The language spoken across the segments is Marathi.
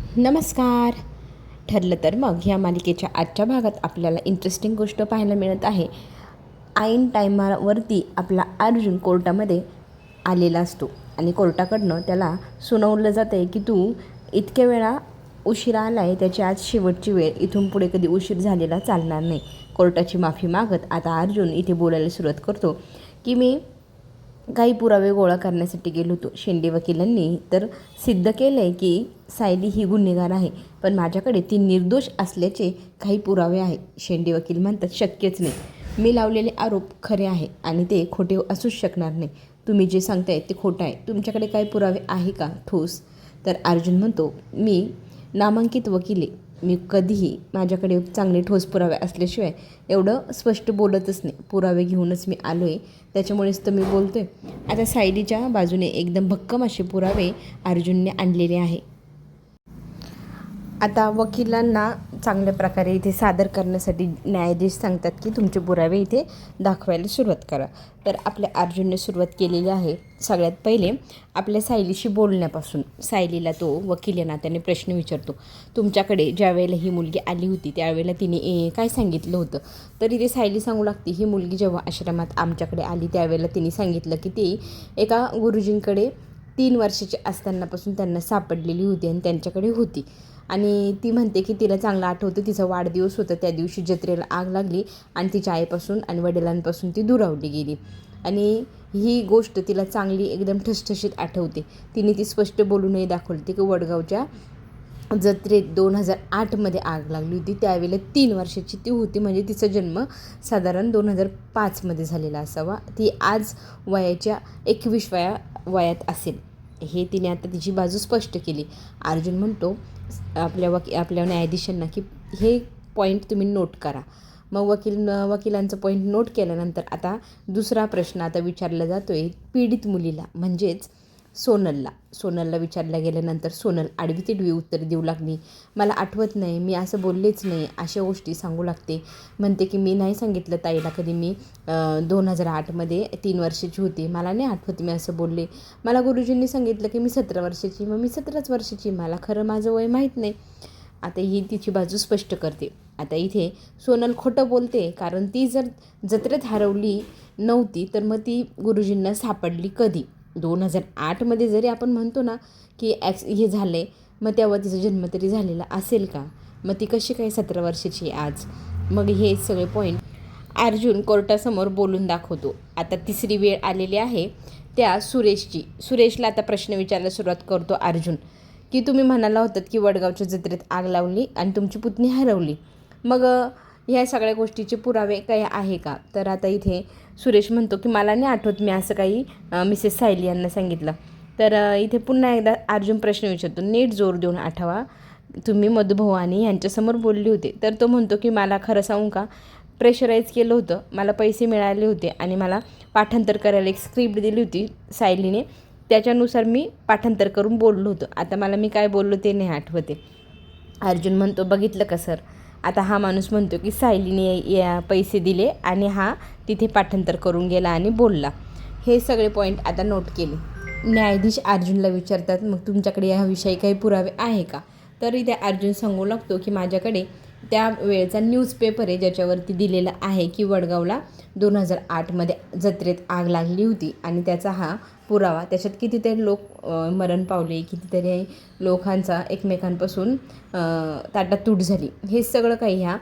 नमस्कार. ठरलं तर मग ह्या मालिकेच्या आजच्या भागात आपल्याला इंटरेस्टिंग गोष्ट पाहायला मिळत आहे. ऐन टायमावरती आपला अर्जुन कोर्टामध्ये आलेला असतो आणि कोर्टाकडनं त्याला सुनावलं जातं आहे की तू इतक्या वेळा उशिरा आला आहे, त्याची आज शेवटची वेळ, इथून पुढे कधी उशीर झालेला चालणार नाही. कोर्टाची माफी मागत आता अर्जुन इथे बोलायला सुरुवात करतो की मी काही पुरावे गोळा करण्यासाठी गेलो होतो. शेंडे वकिलांनी तर सिद्ध केलं आहे की सायली ही गुन्हेगार आहे, पण माझ्याकडे ती निर्दोष असल्याचे काही पुरावे आहे. शेंडे वकील म्हणतात शक्यच नाही, मी लावलेले आरोप खरे आहे आणि ते खोटे असूच शकणार नाही. तुम्ही जे सांगताय ते खोटं आहे. तुमच्याकडे काही पुरावे आहे का ठोस? तर अर्जुन म्हणतो मी नामांकित वकील आहे, मी कधीही माझ्याकडे चांगले ठोस पुरावे असल्याशिवाय एवढं स्पष्ट बोलतच नाही. पुरावे घेऊनच मी आलो आहे, त्याच्यामुळेच तर मी बोलतो आहे. आता सायलीच्या बाजूने एकदम भक्कम असे पुरावे अर्जुनने आणलेले आहे. आता वकिलांना चांगल्या प्रकारे इथे सादर करण्यासाठी न्यायाधीश सांगतात की तुमचे पुरावे इथे दाखवायला सुरुवात करा. तर आपल्या अर्जुनने सुरुवात केलेली आहे. सगळ्यात पहिले आपल्या सायलीशी बोलण्यापासून. सायलीला तो वकील या नात्याने प्रश्न विचारतो, तुमच्याकडे ज्या वेळेला ही मुलगी आली होती त्यावेळेला तिने काय सांगितलं होतं? तर इथे सायली सांगू लागते, ही मुलगी जेव्हा आश्रमात आमच्याकडे आली त्यावेळेला तिने सांगितलं की ती एका गुरुजींकडे 3 वर्षाची असतानापासून त्यांना सापडलेली होती आणि त्यांच्याकडे होती. आणि ती म्हणते की तिला चांगलं आठवतं, तिचा वाढदिवस होता, त्या दिवशी जत्रेला आग लागली आणि तिच्या आईपासून आणि वडिलांपासून ती दुरावली गेली. आणि ही गोष्ट तिला चांगली एकदम ठसठशीत आठवते. तिने ती स्पष्ट बोलूनही दाखवली की वडगावच्या जत्रेत 2008मध्ये आग लागली होती, त्यावेळेला 3 वर्षाची ती होती, म्हणजे तिचा जन्म साधारण 2005मध्ये झालेला असावा. ती आज वयाच्या 21व्या वयात असेल. हे तिने आता तिची बाजू स्पष्ट केली. अर्जुन म्हणतो आपल्या न्यायाधीशांना की हे पॉईंट तुम्ही नोट करा. मग वकिलांचं पॉईंट नोट केल्यानंतर आता दुसरा प्रश्न आता विचारला जातो आहे पीडित मुलीला, म्हणजेच सोनलला विचारल्या गेल्यानंतर सोनल आडवी तिडवी उत्तर देऊ लागली. मला आठवत नाही, मी असं बोललेच नाही, अशा गोष्टी सांगू लागते. म्हणते की मी नाही सांगितलं ताईला कधी, मी 2008मध्ये 3 वर्षाची होती, मला नाही आठवत मी असं बोलले. मला गुरुजींनी सांगितलं की मी 17 वर्षाची, मग मी 17च वर्षाची, मला खरं माझं वय माहीत नाही. आता ही तिची बाजू स्पष्ट करते. आता इथे सोनल खोटं बोलते, कारण ती जर जत्रेत हरवली नव्हती तर मग ती गुरुजींना सापडली कधी? 2008मध्ये जरी आपण म्हणतो ना की हे झालं आहे, मग तेव्हा तिचा जन्म तरी झालेला असेल का? मग ती कशी काय 17 वर्षाची आज? मग हे सगळे पॉईंट अर्जुन कोर्टासमोर बोलून दाखवतो. आता तिसरी वेळ आलेली आहे त्या सुरेशची. सुरेशला आता प्रश्न विचारायला सुरुवात करतो अर्जुन की तुम्ही म्हणाला होतात की वडगावच्या जत्रेत आग लावली आणि तुमची पुतणी हरवली, मग ह्या सगळ्या गोष्टीचे पुरावे काय आहे का? तर आता इथे सुरेश म्हणतो की मला नाही आठवत मी असं काही मिसेस सायली यांना सांगितलं. तर इथे पुन्हा एकदा अर्जुन प्रश्न विचारतो, नीट जोर देऊन आठवा, तुम्ही मधुभवानी यांच्यासमोर बोलले होते. तर तो म्हणतो की मला खरं सांगू का, प्रेशराईज केलं होतं, मला पैसे मिळाले होते आणि मला पाठांतर करायला एक स्क्रिप्ट दिली होती सायलीने, त्याच्यानुसार मी पाठांतर करून बोललो होतो. आता मला मी काय बोललो ते नाही आठवते. अर्जुन म्हणतो बघितलं का सर, आता हा माणूस म्हणतो की सायलीने पैसे दिले आणि हा तिथे पाठांतर करून गेला आणि बोलला. हे सगळे पॉईंट आता नोट केले. न्यायाधीश अर्जुनला विचारतात, मग तुमच्याकडे याविषयी काही पुरावे आहे का? तर इथे अर्जुन सांगू लागतो की माझ्याकडे त्या वेळेचा न्यूजपेपर आहे ज्याच्यावरती दिलेलं आहे की वडगावला 2008मध्ये जत्रेत आग लागली होती आणि त्याचा हा पुरावा, त्याच्यात कितीतरी लोक मरण पावले, कितीतरी लोकांचा एकमेकांपासून ताटातूट झाली, हे सगळं काही ह्या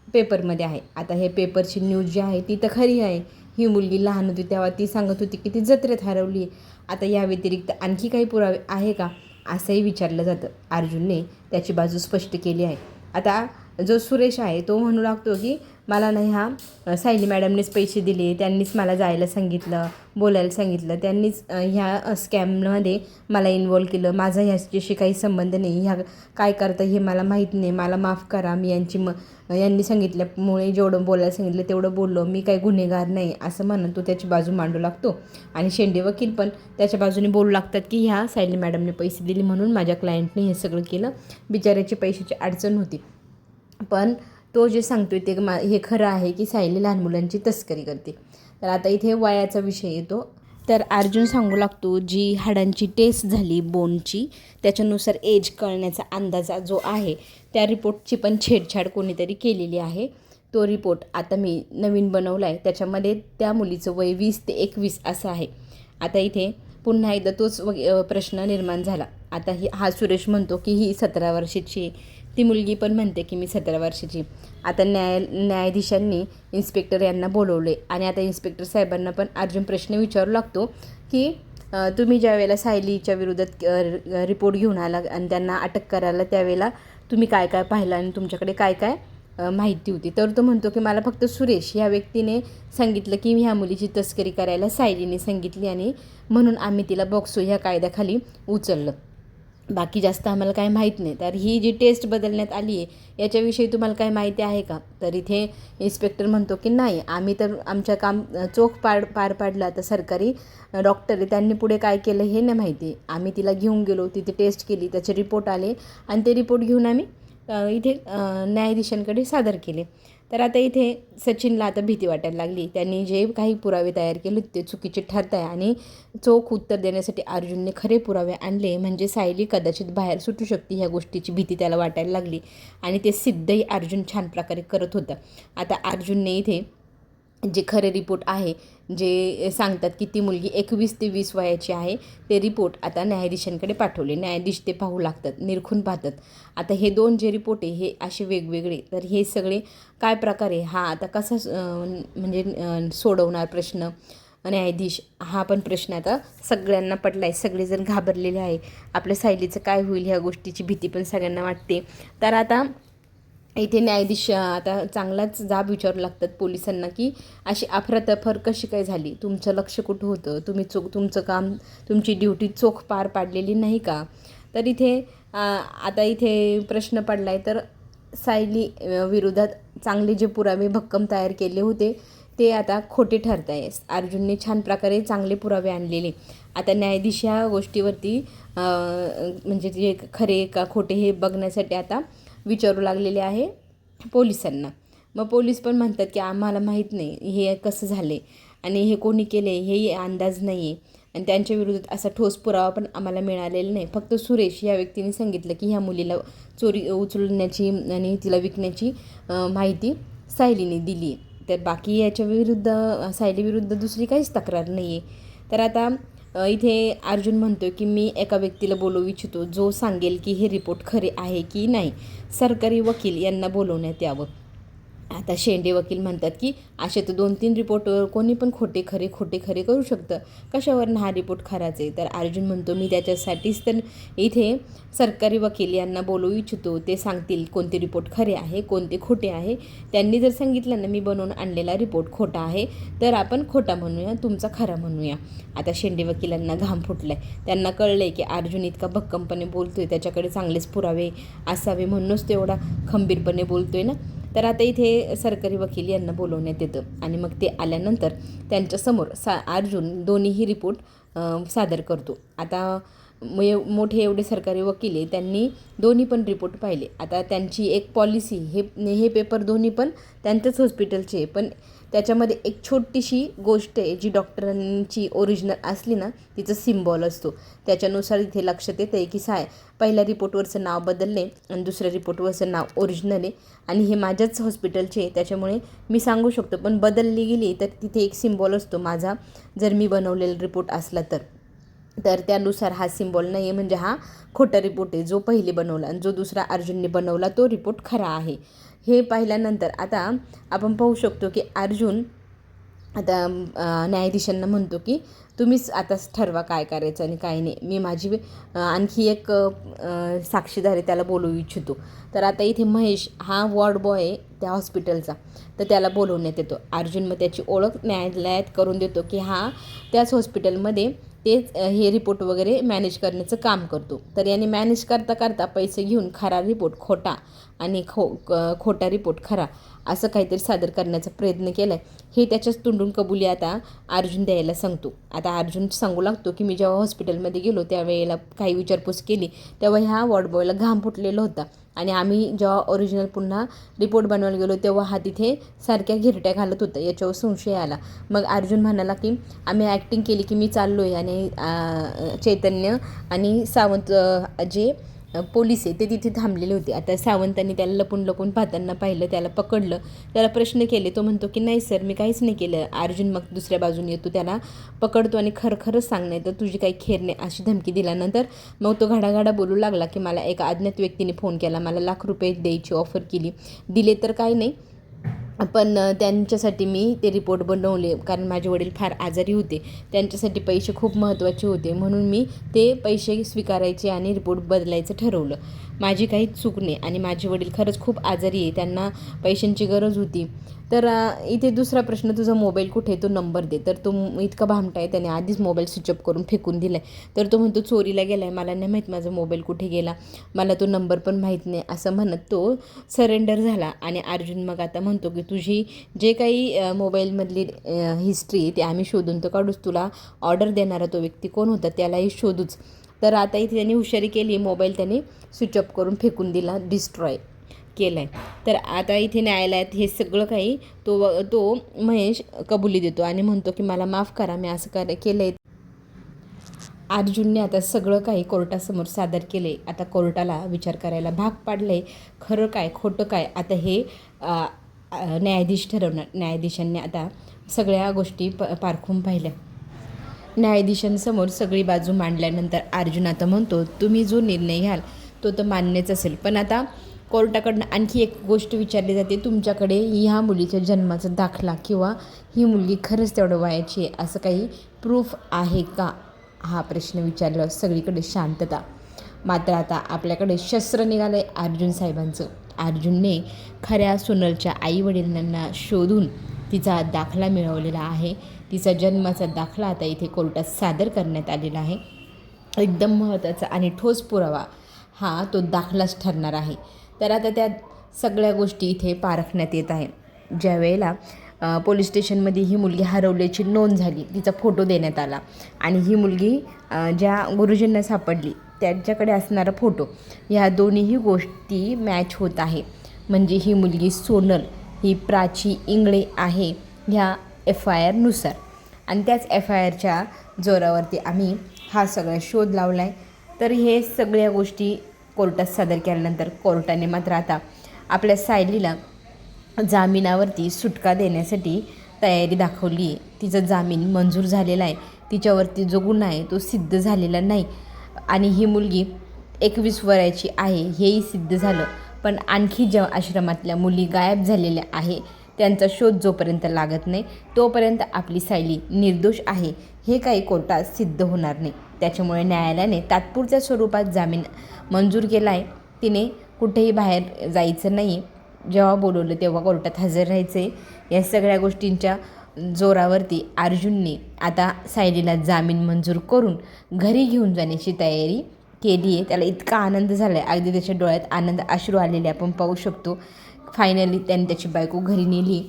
पेपरमध्ये आहे. आता हे पेपरची न्यूज जी आहे ती तर खरी आहे. ही मुलगी लहान होती तेव्हा ती सांगत होती की ती जत्रेत हरवली. आता या व्यतिरिक्त आणखी काही पुरावे आहे का, असंही विचारलं जातं. अर्जुनने त्याची बाजू स्पष्ट केली आहे. आता जो सुरेश आहे तो म्हणू लागतो की मला नाही, हा सायली मॅडमनेच पैसे दिले, त्यांनीच मला जायला सांगितलं, बोलायला सांगितलं, त्यांनीच ह्या स्कॅममध्ये मला इन्वॉल्व केलं, माझा ह्याच्याशी काही संबंध नाही, ह्या काय करतं हे मला माहीत नाही, मला माफ करा, मी यांनी सांगितल्यामुळे जेवढं बोलायला सांगितलं तेवढं बोललो, मी काही गुन्हेगार नाही, असं म्हणत तो त्याची बाजू मांडू लागतो. आणि शेंडे वकील पण त्याच्या बाजूने बोलू लागतात की ह्या सायली मॅडमने पैसे दिले म्हणून माझ्या क्लायंटने हे सगळं केलं, बिचाऱ्याची पैशाची अडचण होती. पण तो जे सांगतोय ते हे खरं आहे की सायली लहान मुलांची तस्करी करते. तर आता इथे वयाचा विषय येतो. तर अर्जुन सांगू लागतो जी हाडांची टेस्ट झाली बोनची, त्याच्यानुसार एज कळण्याचा अंदाजा जो आहे त्या रिपोर्टची पण छेडछाड कोणीतरी केलेली आहे. तो रिपोर्ट आता मी नवीन बनवला आहे, त्याच्यामध्ये त्या मुलीचं वय 20 ते 21 असं आहे. आता इथे पुन्हा एकदा तोच प्रश्न निर्माण झाला. आता हा सुरेश म्हणतो की ही 17 वर्षाची आहे, ती मुलगी पण म्हणते की मी 17 वर्षाची. आता न्यायाधीशांनी इन्स्पेक्टर यांना बोलवले आणि आता इन्स्पेक्टर साहेबांना पण अर्जुन प्रश्न विचारू लागतो की तुम्ही ज्या वेळेला सायलीच्या विरोधात रिपोर्ट घेऊन आला आणि त्यांना अटक करायला त्यावेळेला तुम्ही काय काय पाहिलं आणि तुमच्याकडे काय काय माहिती होती. तर तो म्हणतो की मला फक्त सुरेश ह्या व्यक्तीने सांगितलं की ह्या मुलीची तस्करी करायला सायलीने सांगितली आणि म्हणून आम्ही तिला बॉक्सो ह्या कायद्याखाली उचललं, बाकी जास्त आम्हाला काय माहीत नाही. तर ही जी टेस्ट बदलण्यात आली आहे याच्याविषयी तुम्हाला काय माहिती आहे का? तर इथे इन्स्पेक्टर म्हणतो की नाही, आम्ही तर आमचं काम चोख पार पाडलं. आता सरकारी डॉक्टर आहे, त्यांनी पुढे काय केलं हे नाही माहिती. आम्ही तिला घेऊन गेलो, तिथे टेस्ट केली, त्याचे रिपोर्ट आले आणि ते रिपोर्ट घेऊन आम्ही इथे न्यायाधीशांकडे सादर केले. तर आता इथे सचिनला आता भीती वाटायला लागली. त्यांनी जे काही पुरावे तयार केले ते चुकीचे ठरत आहे आणि चोख उत्तर देण्यासाठी अर्जुनने खरे पुरावे आणले म्हणजे सायली कदाचित बाहेर सुटू शकते ह्या गोष्टीची भीती त्याला वाटायला लागली आणि ते सिद्धही अर्जुन छान प्रकारे करत होता. आता अर्जुनने इथे जे खरे रिपोर्ट आहे जे सांगतात की ती मुलगी 21 ते 20 वयाची आहे, ते रिपोर्ट आता न्यायाधीशांकडे पाठवले. न्यायाधीश ते पाहू लागतात, निरखून पाहतात. आता हे 2 जे रिपोर्ट आहे हे असे वेगवेगळे, तर हे सगळे काय प्रकारे हा आता कसा म्हणजे सोडवणार प्रश्न न्यायाधीश, हा पण प्रश्न आता सगळ्यांना पडला आहे. सगळेजण घाबरलेले आहे, आपल्या सायलीचं काय होईल ह्या गोष्टीची भीती पण सगळ्यांना वाटते. तर आता इथे न्यायाधीश आता चांगलाच जाब विचारू लागतात पोलिसांना की अशी अफरातफर कशी काय झाली, तुमचं लक्ष कुठं होतं, तुम्ही तुमचं काम तुमची ड्युटी चोख पार पाडलेली नाही का? तर इथे आता इथे प्रश्न पडला आहे. तर सायली विरोधात चांगले जे पुरावे भक्कम तयार केले होते ते आता खोटे ठरत आहे. अर्जुनने छान प्रकारे चांगले पुरावे आणलेले. आता न्यायाधीश ह्या गोष्टीवरती म्हणजे जे खरे का खोटे हे बघण्यासाठी आता विचारू लागलेले आहे पोलिसांना. मग पोलीस पण म्हणतात की आम्हाला माहीत नाही हे कसं झाले आणि हे कोणी केले हे अंदाज नाही आहे आणि त्यांच्या विरोधात असा ठोस पुरावा पण आम्हाला मिळालेला नाही. फक्त सुरेश या व्यक्तीने सांगितलं की ह्या मुलीला चोरी उचलण्याची आणि तिला विकण्याची माहिती सायलीने दिली. तर बाकी याच्या विरुद्ध सायलीविरुद्ध दुसरी काहीच तक्रार नाही आहे. तर आता इथे अर्जुन म्हणतो की मी एका व्यक्तीला बोलवू इच्छितो जो सांगेल की हे रिपोर्ट खरे आहे की नाही. सरकारी वकील यांना बोलवण्यात यावं. आता शेंडे वकील म्हणतात की असे तर 2-3 रिपोर्ट कोणी पण खोटे खरे करू शकतं, कशावरनं हा रिपोर्ट खराच आहे. तर अर्जुन म्हणतो मी त्याच्यासाठीच तर इथे सरकारी वकील यांना बोलवू इच्छितो, ते सांगतील कोणते रिपोर्ट खरे आहे कोणते खोटे आहे. त्यांनी जर सांगितलं ना मी बनवून आणलेला रिपोर्ट खोटा आहे तर आपण खोटा म्हणूया, तुमचा खरा म्हणूया. आता शेंडे वकिलांना घाम फुटलाय, त्यांना कळलंय की अर्जुन इतका भक्कमपणे बोलतोय, त्याच्याकडे चांगलेच पुरावे असावे म्हणूनच तो एवढा खंबीरपणे बोलतोय ना. तर आता इथे सरकारी वकील यांना बोलवण्यात येतं आणि मग ते आल्यानंतर त्यांच्यासमोर अर्जुन दोन्हीही रिपोर्ट सादर करतो. आता मोठे एवढे सरकारी वकील आहे, त्यांनी दोन्ही पण रिपोर्ट पाहिले. आता त्यांची एक पॉलिसी, हे पेपर दोन्ही पण त्यांच्याच हॉस्पिटलचे आहे, पण त्याच्यामध्ये एक छोटीशी गोष्ट आहे जी डॉक्टरांची ओरिजिनल असली ना तिचं सिम्बॉल असतो. त्याच्यानुसार इथे लक्षात येतं आहे की पहिल्या रिपोर्टवरचं नाव बदलले आणि दुसऱ्या रिपोर्टवरचं नाव ओरिजिनल आहे आणि हे माझ्याच हॉस्पिटलचे आहे, त्याच्यामुळे मी सांगू शकतो. पण बदलली गेली तर तिथे एक सिम्बॉल असतो माझा, जर मी बनवलेला रिपोर्ट असला तर त्यानुसार हा सिम्बॉल नाही आहे, म्हणजे हा खोटा रिपोर्ट आहे जो पहिले बनवला आणि जो दुसरा अर्जुनने बनवला तो रिपोर्ट खरा आहे. हे पाहिल्यानंतर आता आपण पाहू शकतो की अर्जुन आता न्यायाधीशांना म्हणतो की तुम्हीच आताच ठरवा काय करायचं आणि काय नाही. मी माझी आणखी एक साक्षीदार आहे त्याला बोलवू इच्छितो. तर आता इथे महेश हा वॉर्ड बॉय आहे त्या हॉस्पिटलचा, तर त्याला बोलवण्यात येतो. अर्जुन मग त्याची ओळख न्यायालयात करून देतो की हा त्याच हॉस्पिटलमध्ये तेच हे रिपोर्ट वगैरे मॅनेज करण्याचं काम करतो. तर याने मॅनेज करता करता पैसे घेऊन खरा रिपोर्ट खोटा आणि खोटा रिपोर्ट खरा असं काहीतरी सादर करण्याचा प्रयत्न केला आहे, हे त्याच्याच तोंडून कबुली आता अर्जुन द्यायला सांगतो. आता अर्जुन सांगू लागतो की मी जेव्हा हॉस्पिटलमध्ये गेलो त्यावेळेला काही विचारपूस केली तेव्हा ह्या वॉर्ड बॉयला घाम फुटलेला होता आणि आम्ही जेव्हा ओरिजिनल पुन्हा रिपोर्ट बनवायला गेलो तेव्हा हा तिथे सारख्या घिरट्या घालत होता. याच्यावर संशय आला. मग अर्जुन म्हणाला की आम्ही ॲक्टिंग केली की मी चाललो आहे आणि चैतन्य आणि सावंत जे पोलीस आहे ते तिथे थांबलेले होते. आता सावंतांनी त्याला लपून पाहताना पाहिलं, त्याला पकडलं, त्याला प्रश्न केले. तो म्हणतो की नाही सर, मी काहीच नाही केलं. अर्जुन मग दुसऱ्या बाजूने येतो, त्याला पकडतो आणि खरंच सांग, नाही तर तुझी काही खेर नाही अशी धमकी दिल्यानंतर मग तो घडाघाडा बोलू लागला की मला एका अज्ञात व्यक्तीने फोन केला, मला ₹1,00,000 द्यायची ऑफर केली, दिले तर काही नाही, पण त्यांच्यासाठी मी ते रिपोर्ट बनवले, कारण माझे वडील फार आजारी होते, त्यांच्यासाठी पैसे खूप महत्त्वाचे होते, म्हणून मी ते पैसे स्वीकारायचे आणि रिपोर्ट बदलायचं ठरवलं. माझी काहीच चूक नाही आणि माझे वडील खरंच खूप आजारी आहे, त्यांना पैशांची गरज होती. तर इथे दुसरा प्रश्न, तुझा मोबाईल कुठे आहे, तो नंबर दे. तर तो इतका भामटा आहे, त्याने आधीच मोबाईल स्विच ऑफ करून फेकून दिला आहे. तर तो म्हणतो चोरीला गेला आहे, मला नाही माहीत माझा मोबाईल कुठे गेला, मला तो नंबर पण माहीत नाही, असं म्हणत तो सरेंडर झाला. आणि अर्जुन मग आता म्हणतो की तुझी जे काही मोबाईलमधली हिस्ट्री आहे ते आम्ही शोधून तर काढूच, तुला ऑर्डर देणारा तो व्यक्ती कोण होता त्यालाही शोधूच. तर आता इथे त्यांनी हुशारी केली, मोबाईल त्याने स्विच ऑफ करून फेकून दिला, डिस्ट्रॉय केलं आहे. तर आता इथे न्यायालयात हे सगळं काही तो महेश कबुली देतो आणि म्हणतो की मला माफ करा, मी असं केलं आहे. अर्जुनने आता सगळं काही कोर्टासमोर सादर केले. आता कोर्टाला विचार करायला भाग पाडले, खरं काय खोटं काय आता हे न्यायाधीश ठरवणार. न्यायाधीशांनी आता सगळ्या गोष्टी पारखून पाहिल्या. न्यायाधीशांसमोर सगळी बाजू मांडल्यानंतर अर्जुन आता म्हणतो तुम्ही जो निर्णय घ्याल तो तर मान्यच असेल, पण आता कोर्टाकडनं आणखी एक गोष्ट विचारली जाते, तुमच्याकडे ह्या मुलीच्या जन्माचा दाखला किंवा ही मुलगी खरंच तेवढं वयाची आहे असं काही प्रूफ आहे का, हा प्रश्न विचारल्यावर सगळीकडे शांतता. मात्र आता आपल्याकडे शस्त्र निघालं आहे अर्जुन साहेबांचं. अर्जुनने खऱ्या सोनलच्या आईवडिलांना शोधून तिचा दाखला मिळवलेला आहे. तिचा जन्माचा दाखला आता इथे कोर्टात सादर करण्यात आलेला आहे. एकदम महत्त्वाचा आणि ठोस पुरावा हा तो दाखलाच ठरणार आहे. तर आता त्या सगळ्या गोष्टी इथे पारखण्यात येत आहे. ज्या वेळेला पोलीस स्टेशनमध्ये ही मुलगी हरवल्याची नोंद झाली, तिचा फोटो देण्यात आला आणि ही मुलगी ज्या गुरुजींना सापडली त्यांच्याकडे असणारा फोटो, ह्या दोन्हीही गोष्टी मॅच होत आहे. म्हणजे ही मुलगी सोनल ही प्राची इंगळे आहे ह्या FIR नुसार. आणि त्याच FIRच्या जोरावरती आम्ही हा सगळा शोध लावला आहे. तर हे सगळ्या गोष्टी कोर्टात सादर केल्यानंतर कोर्टाने मात्र आता आपल्या सायलीला जामिनावरती सुटका देण्यासाठी तयारी दाखवली आहे. तिचा जामीन मंजूर झालेला आहे, तिच्यावरती जो गुन्हा आहे तो सिद्ध झालेला नाही आणि ही मुलगी 21 वयाची आहे हेही सिद्ध झालं. पण आणखी ज्या आश्रमातल्या मुली गायब झालेल्या आहे त्यांचा शोध जोपर्यंत लागत नाही तोपर्यंत आपली सायली निर्दोष आहे हे काही कोर्टात सिद्ध होणार नाही. त्याच्यामुळे न्यायालयाने तात्पुरत्या स्वरूपात जामीन मंजूर केला आहे. तिने कुठेही बाहेर जायचं नाही, जेव्हा बोलवलं तेव्हा कोर्टात हजर राहायचं आहे. या सगळ्या गोष्टींच्या जोरावरती अर्जुनने आता सायलीला जामीन मंजूर करून घरी घेऊन जाण्याची तयारी केली आहे. त्याला इतका आनंद झाला आहे, अगदी त्याच्या डोळ्यात आनंद अश्रू आलेले आपण पाहू शकतो. फायनली त्याने त्याची बायको घरी नेली,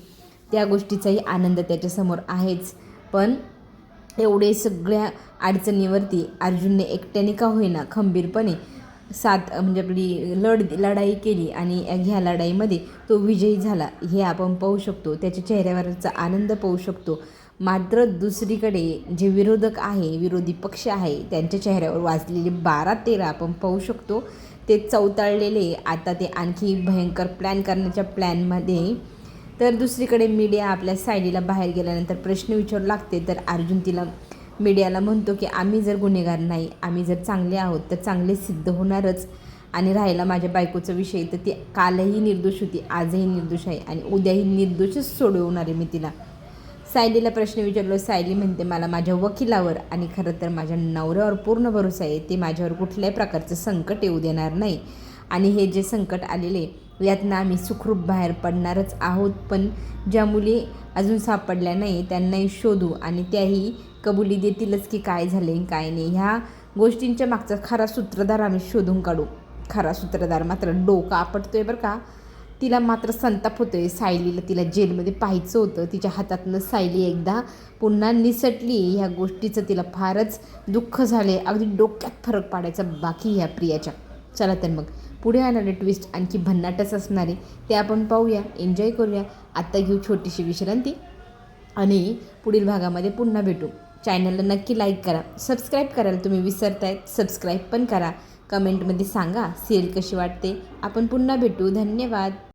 त्या गोष्टीचाही आनंद त्याच्यासमोर आहेच. पण एवढे सगळ्या अडचणीवरती अर्जुनने एकट्याने का होईना खंबीरपणे म्हणजे आपली लढाई केली आणि ह्या लढाईमध्ये तो विजयी झाला हे आपण पाहू शकतो. त्याच्या चेहऱ्यावरचा आनंद पाहू शकतो. मात्र दुसरीकडे जे विरोधक आहे, विरोधी पक्ष आहे, त्यांच्या चेहऱ्यावर वाजलेले 12-13 आपण पाहू शकतो. ते चवताळलेले आता ते आणखी भयंकर प्लॅन करण्याच्या प्लॅनमध्ये. तर दुसरीकडे मीडिया आपल्या सायलीला बाहेर गेल्यानंतर प्रश्न विचारू लागते. तर अर्जुन तिला मीडियाला म्हणतो की आम्ही जर गुन्हेगार नाही, आम्ही जर चांगले आहोत तर चांगले सिद्ध होणारच. आणि राहिला माझ्या बायकोचा विषय तर ती कालही निर्दोष होती, आजही निर्दोष आहे आणि उद्याही निर्दोषच सोडवणार आहे मी तिला. सायलीला प्रश्न विचारलो, सायली म्हणते मला माझ्या वकिलावर आणि खरं तर माझ्या नवऱ्यावर पूर्ण भरोसा आहे, ते माझ्यावर कुठल्याही प्रकारचं संकट येऊ देणार नाही आणि हे जे संकट आलेले यातनं आम्ही सुखरूप बाहेर पडणारच आहोत. पण ज्या मुली अजून सापडल्या नाही त्यांनाही शोधू आणि त्याही कबुली देतीलच की काय झाले काय नाही. ह्या गोष्टींच्या मागचा खरा सूत्रधार आम्ही शोधून काढू. खरा सूत्रधार मात्र डोका आपटतोय बरं का. तिला मात्र संताप होतोय. सायलीला तिला जेलमध्ये पाहायचं होतं, तिच्या हातातनं सायली एकदा पुन्हा निसटली. ह्या गोष्टीचं तिला फारच दुःख झाले. अगदी डोक्यात फरक पाडायचा बाकी ह्या प्रियाच्या. चला तर मग पुढे येणारे ट्विस्ट आणखी भन्नाटच असणारे ते आपण पाहूया, एन्जॉय करूया. आत्ता घेऊ छोटीशी विश्रांती आणि पुढील भागामध्ये पुन्हा भेटू. चॅनलला नक्की लाईक करा, सबस्क्राईब करायला तुम्ही विसरतायत, सबस्क्राईब पण करा. कमेंटमध्ये सांगा सिरियल कशी वाटते. आपण पुन्हा भेटू. धन्यवाद.